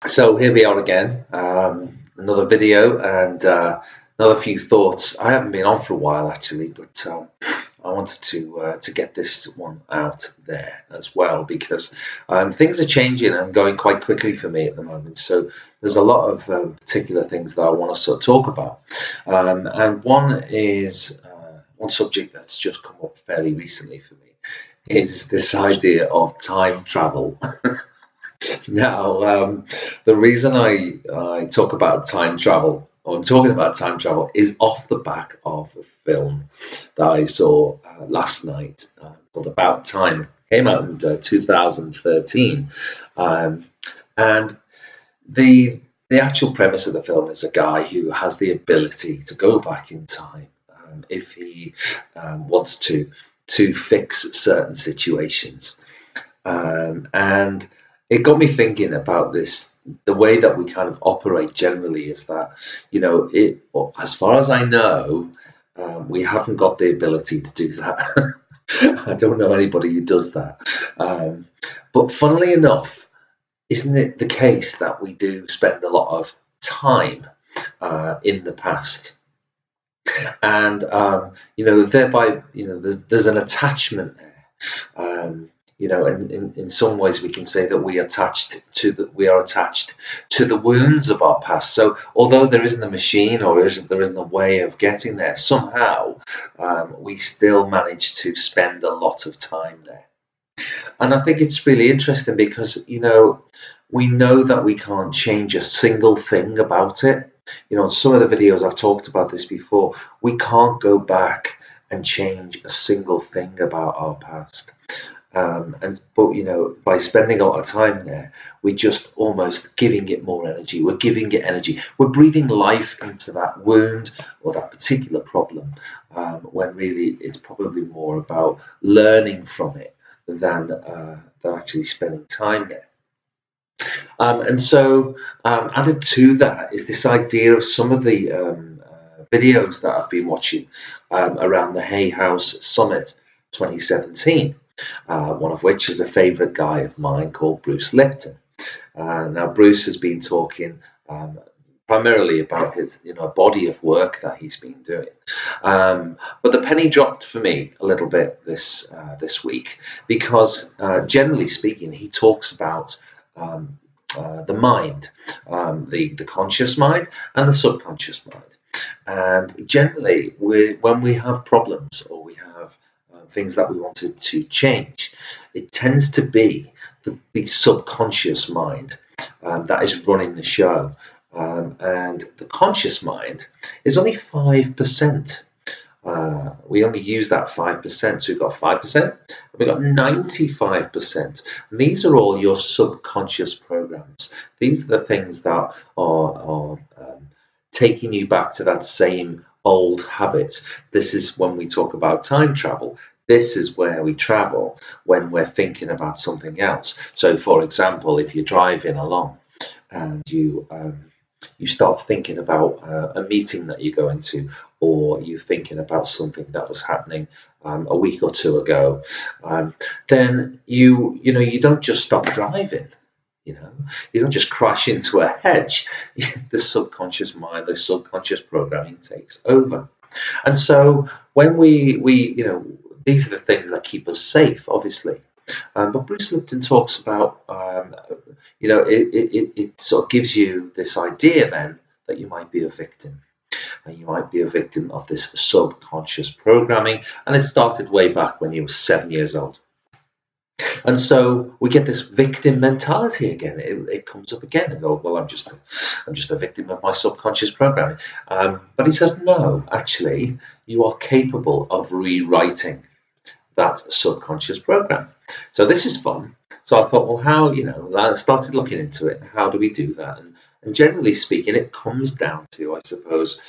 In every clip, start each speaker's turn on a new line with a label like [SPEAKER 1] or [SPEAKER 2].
[SPEAKER 1] So here we are again, another video and another few thoughts. I haven't been on for a while actually, but I wanted to get this one out there as well because things are changing and going quite quickly for me at the moment. So there's a lot of particular things that I want to sort of talk about, and one subject that's just come up fairly recently for me is this idea of time travel. Now, the reason I talk about time travel, or I'm talking about time travel, is off the back of a film that I saw last night called About Time. It came out in 2013, um, and the actual premise of the film is a guy who has the ability to go back in time if he wants to fix certain situations. And it got me thinking about this. The way that we kind of operate generally is that, as far as I know, we haven't got the ability to do that. I don't know anybody who does that. But funnily enough, isn't it the case that we do spend a lot of time in the past? And thereby, there's an attachment there. And in some ways we can say that we are attached to the wounds of our past. So although there isn't a machine or there isn't a way of getting there, somehow we still manage to spend a lot of time there. And I think it's really interesting because, we know that we can't change a single thing about it. In some of the videos I've talked about this before, we can't go back and change a single thing about our past. But by spending a lot of time there, we're just almost giving it more energy. We're giving it energy. We're breathing life into that wound or that particular problem, when really it's probably more about learning from it than actually spending time there. And so added to that is this idea of some of the videos that I've been watching around the Hay House Summit 2017. One of which is a favourite guy of mine called Bruce Lipton. Now, Bruce has been talking primarily about his, body of work that he's been doing. But the penny dropped for me a little bit this week because, generally speaking, he talks about the mind, the conscious mind and the subconscious mind. And generally, when we have problems or we have things that we wanted to change, it tends to be the subconscious mind that is running the show. And the conscious mind is only 5%. We only use that 5%. So we've got 5%, we've got 95%. And these are all your subconscious programs. These are the things that are taking you back to that same old habit. This is when we talk about time travel. This is where we travel when we're thinking about something else. So, for example, if you're driving along and you start thinking about a meeting that you're going to, or you're thinking about something that was happening a week or two ago, then you don't just stop driving. You don't just crash into a hedge. The subconscious mind, the subconscious programming takes over. And so when these are the things that keep us safe, obviously. But Bruce Lipton talks about, it sort of gives you this idea then that you might be a victim. And you might be a victim of this subconscious programming. And it started way back when you were 7 years old. And so we get this victim mentality again. It comes up again and go, well, I'm just a victim of my subconscious programming. But he says, no, actually, you are capable of rewriting that subconscious program. So this is fun. So I thought, well, how, I started looking into it. How do we do that? And generally speaking, it comes down to, I suppose,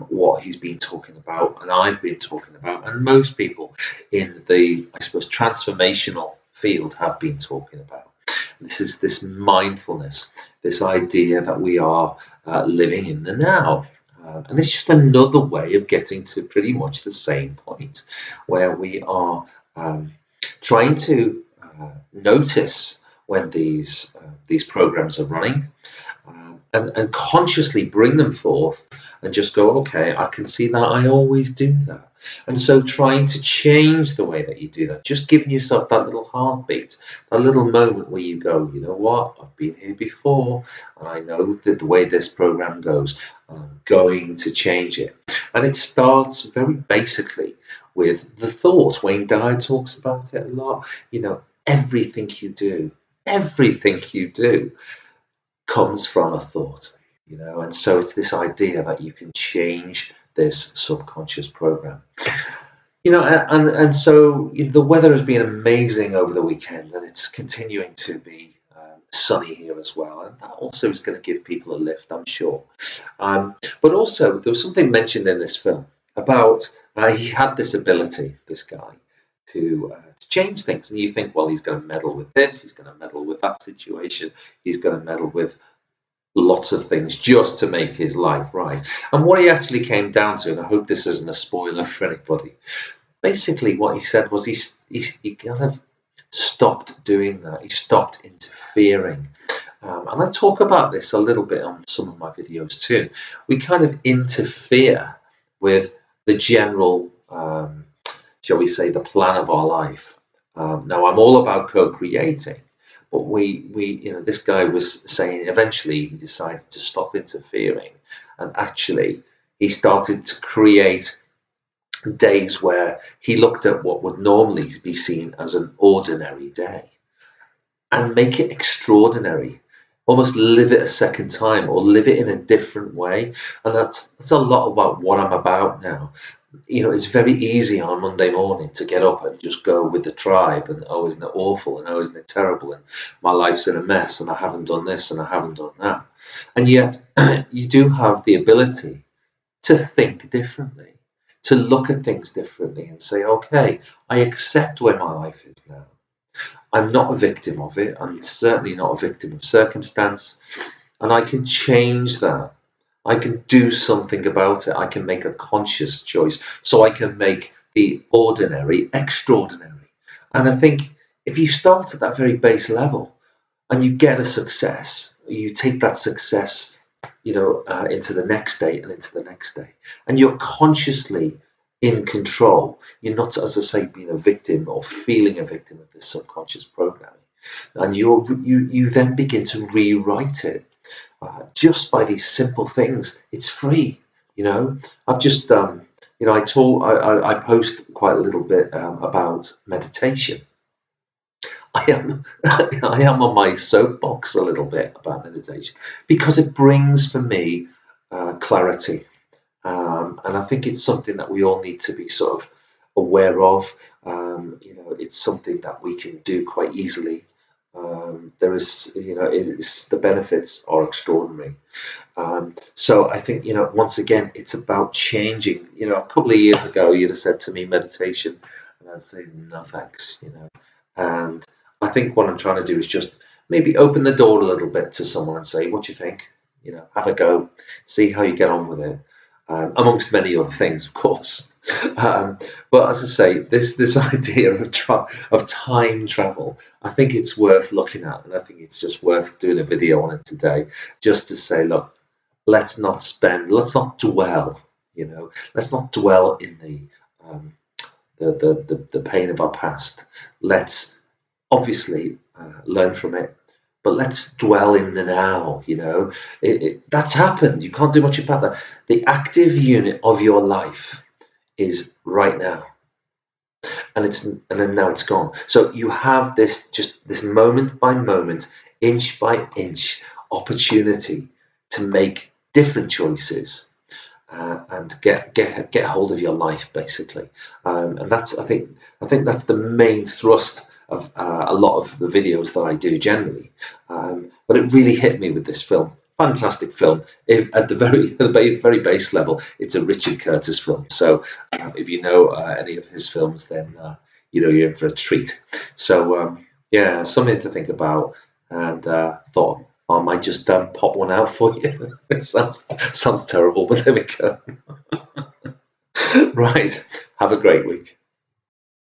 [SPEAKER 1] what he's been talking about and I've been talking about, and most people in the, I suppose, transformational field have been talking about. This is this mindfulness, this idea that we are living in the now. And it's just another way of getting to pretty much the same point where we are trying to notice when these programs are running, and consciously bring them forth and just go, okay, I can see that I always do that. And so trying to change the way that you do that, just giving yourself that little heartbeat, that little moment where you go, you know what, I've been here before, and I know that the way this program goes, I'm going to change it. And it starts very basically with the thought. Wayne Dyer talks about it a lot. You know, everything you do comes from a thought, you know, and so it's this idea that you can change this subconscious program, you know, and so the weather has been amazing over the weekend, and it's continuing to be sunny here as well, and that also is going to give people a lift, I'm sure. But also, there was something mentioned in this film about he had this ability, this guy, to change things, and you think, well, he's going to meddle with this, he's going to meddle with that situation, he's going to meddle with lots of things just to make his life right. And what he actually came down to, and I hope this isn't a spoiler for anybody, basically what he said was he kind of stopped doing that. He stopped interfering. And I talk about this a little bit on some of my videos too. We kind of interfere with the general, shall we say, the plan of our life. Now, I'm all about co-creating, but you know, this guy was saying eventually he decided to stop interfering, and actually he started to create days where he looked at what would normally be seen as an ordinary day and make it extraordinary, almost live it a second time or live it in a different way. And that's a lot about what I'm about now. You know, it's very easy on a Monday morning to get up and just go with the tribe, and oh, isn't it awful, and oh, isn't it terrible, and my life's in a mess, and I haven't done this and I haven't done that. And yet you do have the ability to think differently, to look at things differently and say, okay, I accept where my life is now. I'm not a victim of it. I'm certainly not a victim of circumstance, and I can change that. I can do something about it. I can make a conscious choice, so I can make the ordinary extraordinary. And I think if you start at that very base level and you get a success, you take that success, you know, into the next day and into the next day, and you're consciously in control. You're not, as I say, being a victim or feeling a victim of this subconscious programming, and you then begin to rewrite it just by these simple things. It's free, you know. I've just you know, I post quite a little bit about meditation. I am I am on my soapbox a little bit about meditation because it brings for me clarity, and I think it's something that we all need to be sort of aware of. You know, it's something that we can do quite easily. There is, you know, the benefits are extraordinary. So I think, you know, once again, it's about changing. You know, a couple of years ago, you'd have said to me meditation, and I'd say no thanks. You know, and I think what I'm trying to do is just maybe open the door a little bit to someone and say, what do you think? You know, have a go, see how you get on with it, amongst many other things, of course. But as I say, this idea of time travel, I think it's worth looking at, and I think it's just worth doing a video on it today, just to say, look, let's not dwell, you know, let's not dwell in the pain of our past. Let's obviously learn from it, but let's dwell in the now. You know, that's happened. You can't do much about that. The active unit of your life is right now, and then now it's gone. So you have this moment by moment, inch by inch opportunity to make different choices and get hold of your life, basically. And that's I think that's the main thrust of a lot of the videos that I do generally. But it really hit me with this film. Fantastic film. At the very base level, it's a Richard Curtis film. So if you know any of his films, then you know you're in for a treat. So yeah, something to think about. And thought I might just pop one out for you. It sounds terrible, but there we go. Right. Have a great week.